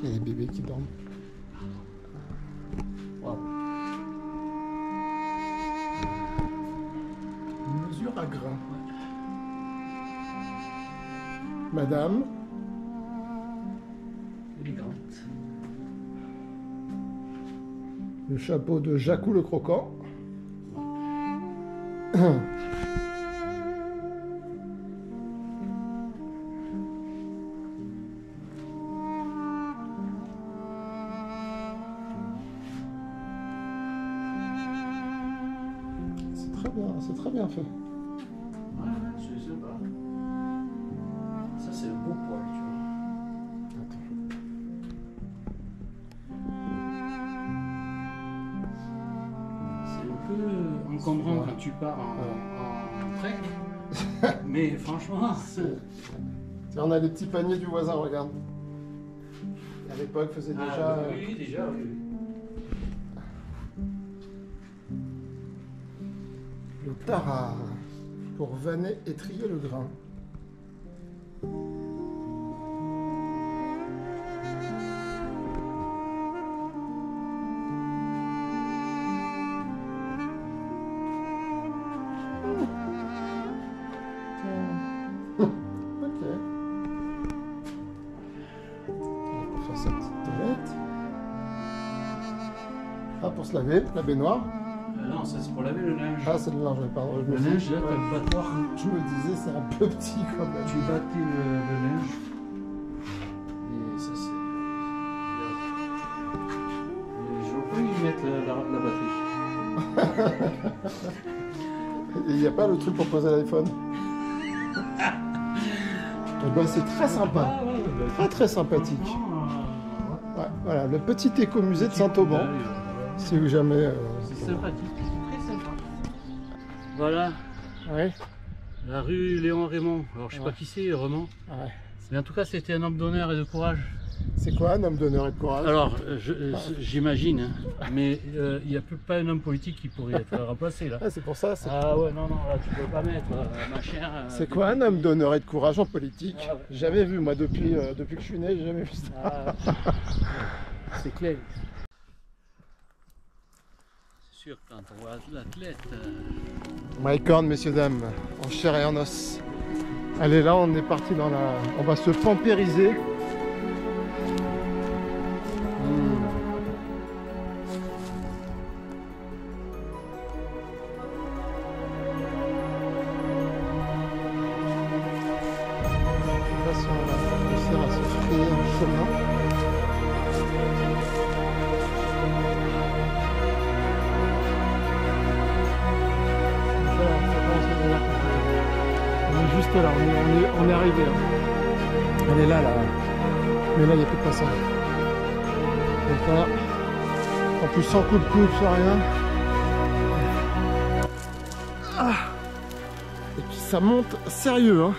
Il y a des bébés qui dorment. Wow. Une mesure à grain. Madame. Élégante. Le chapeau de Jacou le croquant. C'est très bien fait. Ouais, c'est sympa. Ça, c'est le beau poil, tu vois. C'est un peu encombrant quand tu pars en trek. Mais franchement, Tiens, on a les petits paniers du voisin, regarde. À l'époque, faisait déjà. oui, déjà, oui. Le tarare pour vanner et trier le grain. Ok. Pour faire sa petite toilette. Ah, pour se laver, la baignoire. Non, ça c'est pour laver le linge. Ah, c'est le linge, pardon. Le linge, là, t'as le battoir. Je me disais, c'est un peu petit quand même. Tu battais le linge. Et ça, c'est. Et je vois pas y mettre la batterie. Il n'y a pas le truc pour poser l'iPhone. Eh ben, c'est très sympa. Ah, ouais, Très très sympathique. Ouais, voilà, le petit écomusée de Saint-Auban. Si vous jamais. C'est sympathique, c'est très sympa. Voilà, Ouais. la rue Léon Raymond. Alors je sais Ouais. pas qui c'est, Raymond. Ouais. Mais en tout cas, c'était un homme d'honneur et de courage. C'est quoi un homme d'honneur et de courage? Alors, j'imagine, hein, mais il n'y a pas un homme politique qui pourrait être remplacé là. Ah, c'est pour ça. Ah ouais, non, là tu peux pas mettre machin. C'est quoi un homme d'honneur et de courage en politique? Ah ouais. Jamais vu, moi, depuis que je suis né, j'ai jamais vu ça. C'est clair. C'est sûr, quand on voit l'athlète. Mike Horn, messieurs, dames, en chair et en os. Allez, là, on est parti dans la. On va se pampériser. Je sais pas si on va réussir à se frayer un chemin. On est juste là, on est arrivé. Là. Elle est là, là. Mais là, il n'y a plus de passage. Donc là, en plus sans coup de coude, sans rien. Ah. Et puis ça monte sérieux, hein.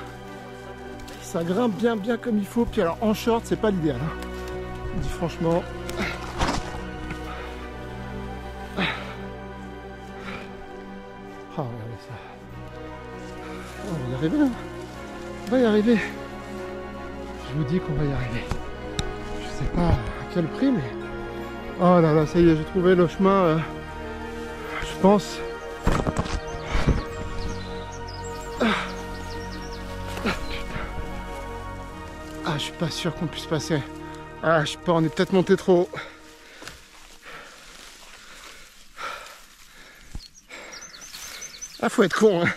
Ça grimpe bien comme il faut. Puis alors en short, c'est pas l'idéal. Hein. Je dis franchement. Ah, regardez ça. Oh, on va y arriver, hein. On va y arriver. Je vous dis qu'on va y arriver. Je sais pas à quel prix, mais... Oh là là, ça y est, j'ai trouvé le chemin, je pense. Ah, je suis pas sûr qu'on puisse passer. Ah, je sais pas, on est peut-être monté trop haut. Ah, faut être con, hein.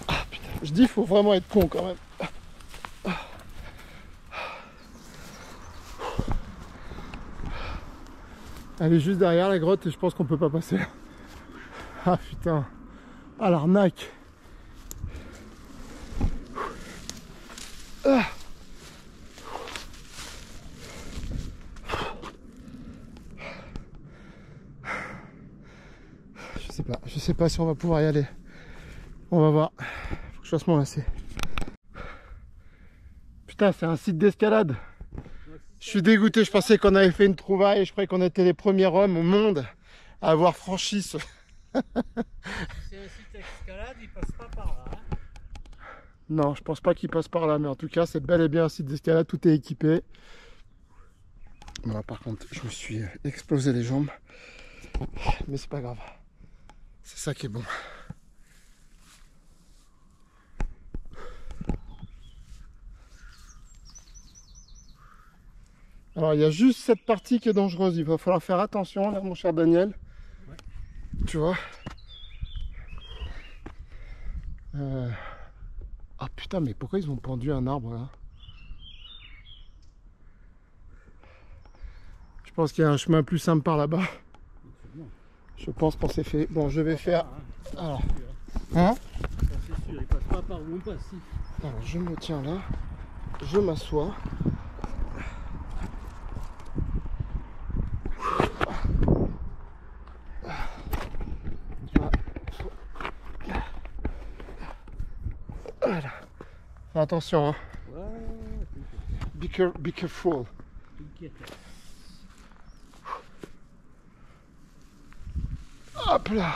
Ah, putain. Je dis, faut vraiment être con quand même. Elle est juste derrière la grotte et je pense qu'on peut pas passer. Ah putain. Ah l'arnaque. Ah. Je sais pas si on va pouvoir y aller. On va voir. Faut que je fasse mon lacet. Putain, c'est un site d'escalade. Je suis dégoûté, je pensais qu'on avait fait une trouvaille, je croyais qu'on était les premiers hommes au monde à avoir franchi ce... C'est un site d'escalade, il passe pas par là. Hein. Non, je pense pas qu'il passe par là, mais en tout cas, c'est bel et bien un site d'escalade, tout est équipé. Bon, là, par contre, je me suis explosé les jambes, mais c'est pas grave. C'est ça qui est bon. Alors, il y a juste cette partie qui est dangereuse. Il va falloir faire attention, là, mon cher Daniel. Ouais. Tu vois. Ah putain, mais pourquoi ils ont pendu un arbre là? Je pense qu'il y a un chemin plus simple par là-bas. Je pense qu'on s'est fait... Bon, je vais faire... Alors... Hein? C'est sûr, il passe pas par où on passe. Si. Alors, je me tiens là. Je m'assois. Voilà. Fais attention, hein. Ouais, Be careful. t'inquiète. Hop là.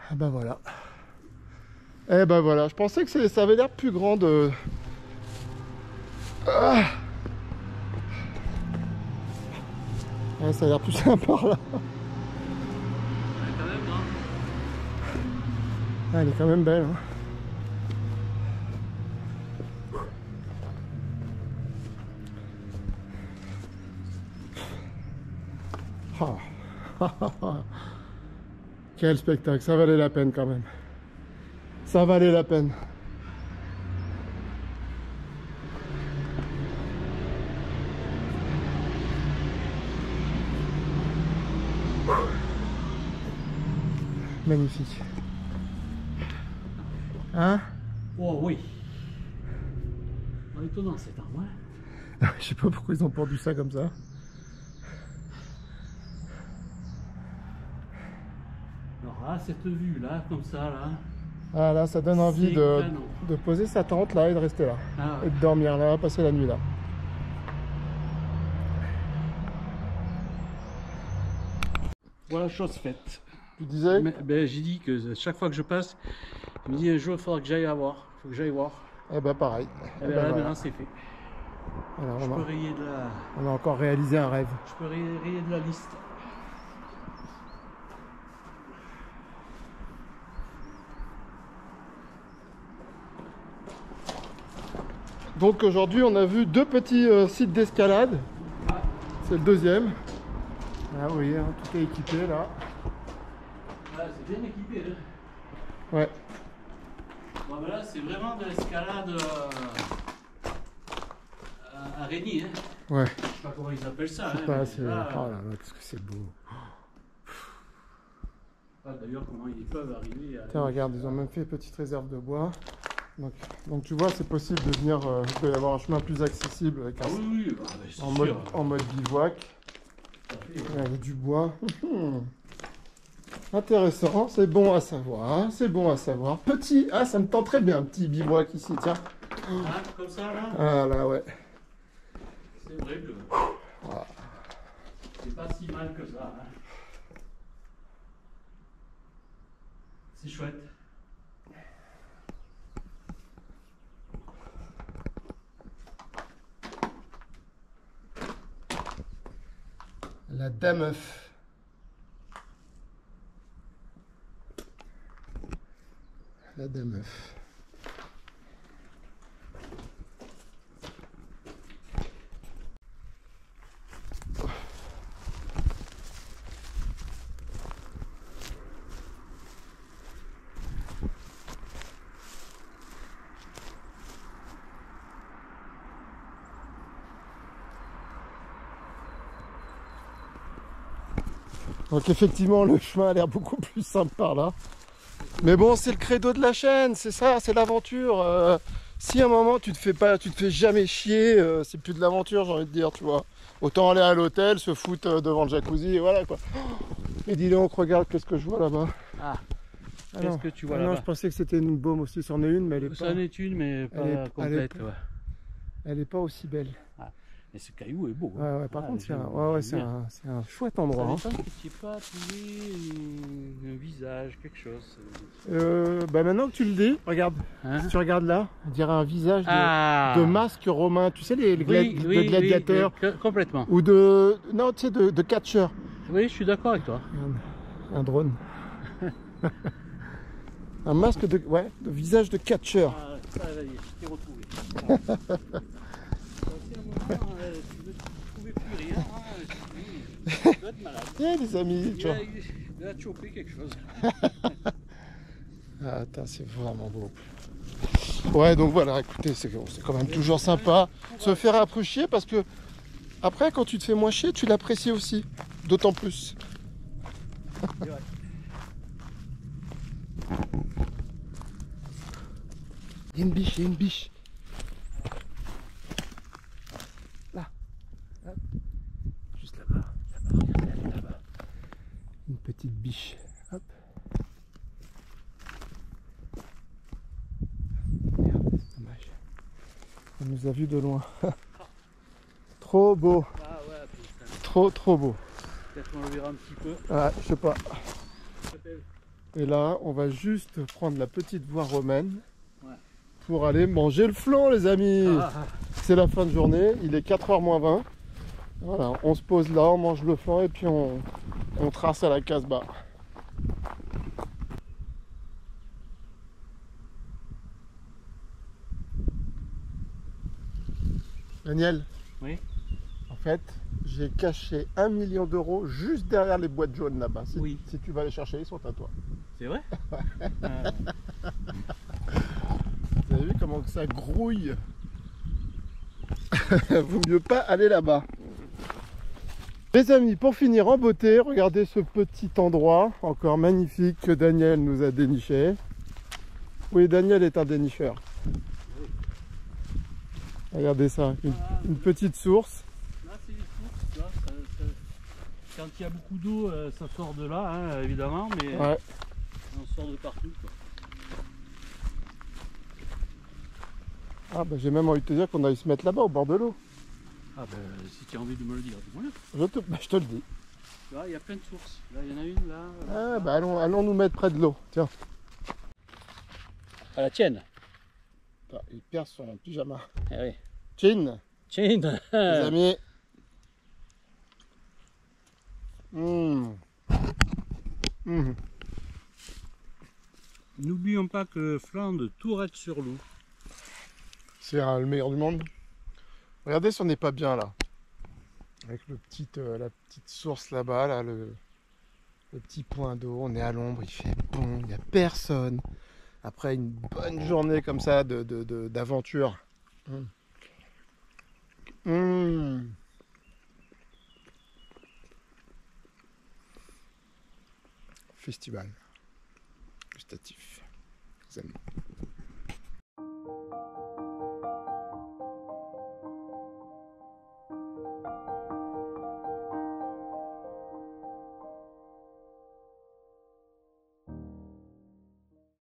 Ah bah voilà. Eh ben voilà, je pensais que ça avait l'air plus grand de... Ah. Ouais, ça a l'air plus simple par là. Ouais, quand même, hein. Ah, elle est quand même belle, hein. Ah. Quel spectacle, ça valait la peine quand même. Ça valait la peine. Magnifique. Hein? Oh oui. Oh, étonnant cet arbre. Hein. Je sais pas pourquoi ils ont pendu ça comme ça. Alors là, cette vue là, comme ça là. Ah là, ça donne envie C'est de canon. poser sa tente là et de rester là. Ah Et ouais. de dormir là, passer la nuit là. Voilà, chose faite. Tu disais? Mais, ben, j'ai dit que chaque fois que je passe, je me dis un jour il faudra que j'aille voir. Il faut que j'aille voir. Eh ben pareil. Et Eh ben ben, là, voilà. maintenant c'est fait. Voilà, Je on, peux a, rayer de la, on a encore réalisé un rêve. je peux rayer de la liste. Donc aujourd'hui on a vu deux petits sites d'escalade. C'est le deuxième. Ah oui, hein, tout est équipé là. Ah, c'est bien équipé. Hein. Ouais. Bon, ben là, c'est vraiment de l'escalade araignée. Hein. Ouais. Je sais pas comment ils appellent ça. Je sais Hein, pas, mais c'est... là, Oh là là, qu'est-ce que c'est beau. pas d'ailleurs comment ils peuvent arriver à... Tiens, regarde, ils ont même fait une petite réserve de bois. Donc tu vois, c'est possible de venir, il peut y avoir un chemin plus accessible avec Ah un, oui, oui, bah, c'est en, sûr. mode bivouac. Tout à fait, ouais. Il y avait du bois. Intéressant, c'est bon à savoir, c'est bon à savoir. Petit, ah ça me tenterait bien, un petit bivouac ici, tiens. Ah, comme ça là, Ah là ouais. c'est vrai que Voilà. c'est pas si mal que ça. Hein. C'est chouette. La dameuf. La dameuf. Donc effectivement le chemin a l'air beaucoup plus simple par là. Mais bon, c'est le credo de la chaîne, c'est ça, c'est l'aventure. Si à un moment tu te fais jamais chier, c'est plus de l'aventure, j'ai envie de dire, tu vois. Autant aller à l'hôtel, se foutre devant le jacuzzi et voilà quoi. Et dis donc, regarde qu'est-ce que je vois là-bas. Ah, Ah qu'est-ce non. que tu vois Ah non, là-bas? je pensais que c'était une baume aussi, c'en est une, mais elle est Ça pas, en est une, mais pas elle est complète. pas- Ouais. elle est pas aussi belle. Et Et ce caillou est beau. Ouais, ouais, par contre, c'est un chouette endroit. Ça m'étonne que tu n'aies pas trouvé un visage, quelque chose. Bah maintenant que tu le dis, regarde, Hein? si tu regardes là, on dirait un visage Ah de masque romain, tu sais, les oui, de gladiateurs, oui, complètement. ou non, tu sais, de catcheurs. Oui, je suis d'accord avec toi. Regarde, un drone. Un masque de visage de catcheur. Ah, ça, là, je t'ai retrouvé. Tu ne trouvais plus rien. Tu dois être malade. Les amis, tu vois. Il a chopé quelque chose. Ah, attends, c'est vraiment beau. Ouais, donc voilà, écoutez, c'est quand même toujours sympa de se faire un peu chier parce que après, quand tu te fais moins chier, tu l'apprécies aussi. D'autant plus. C'est vrai. Il y a une biche, il y a une biche. Là. Hop. Juste là-bas. Là-bas, regardez, elle est là-bas. Une petite biche. Hop. Regardez, c'est dommage. Elle nous a vus de loin. Trop beau. Ah ouais, putain. Trop beau. Peut-être qu'on le verra un petit peu. Ah, je sais pas. Ça s'appelle- Et là, on va juste prendre la petite voie romaine Ouais. pour aller manger le flan, les amis. Ah, C'est la fin de journée, il est 4h moins 20. Voilà, on se pose là, on mange le flan et puis on trace à la Casbah. Daniel, oui. en fait, j'ai caché 1 million d'euros juste derrière les boîtes jaunes là-bas. Oui. Si tu vas les chercher, ils sont à toi. C'est vrai. Vous avez vu comment que ça grouille? Vaut mieux pas aller là-bas. Les amis, pour finir en beauté, regardez ce petit endroit encore magnifique que Daniel nous a déniché. Oui, Daniel est un dénicheur. Regardez ça, une petite source. Là, c'est les sources. Là, quand il y a beaucoup d'eau, ça sort de là, hein, évidemment, mais Ouais. on sort de partout, quoi. Ah bah j'ai même envie de te dire qu'on a dû se mettre là-bas au bord de l'eau. Ah ben, si tu as envie de me le dire, dis-moi. Je te le dis. Là, il y a plein de sources. Là, il y en a une, là. Ah bah allons nous mettre près de l'eau. Tiens. À la tienne. Ah, il perd son pyjama. Eh oui. Chin, Tiens. les amis. N'oublions pas que le flanc de Tourette-sur-Loup. C'est le meilleur du monde. Regardez si on n'est pas bien là. Avec la petite source là-bas, là, le petit point d'eau. On est à l'ombre, il fait bon, il n'y a personne. Après une bonne journée comme ça d'aventure. Festival gustatif, les amis.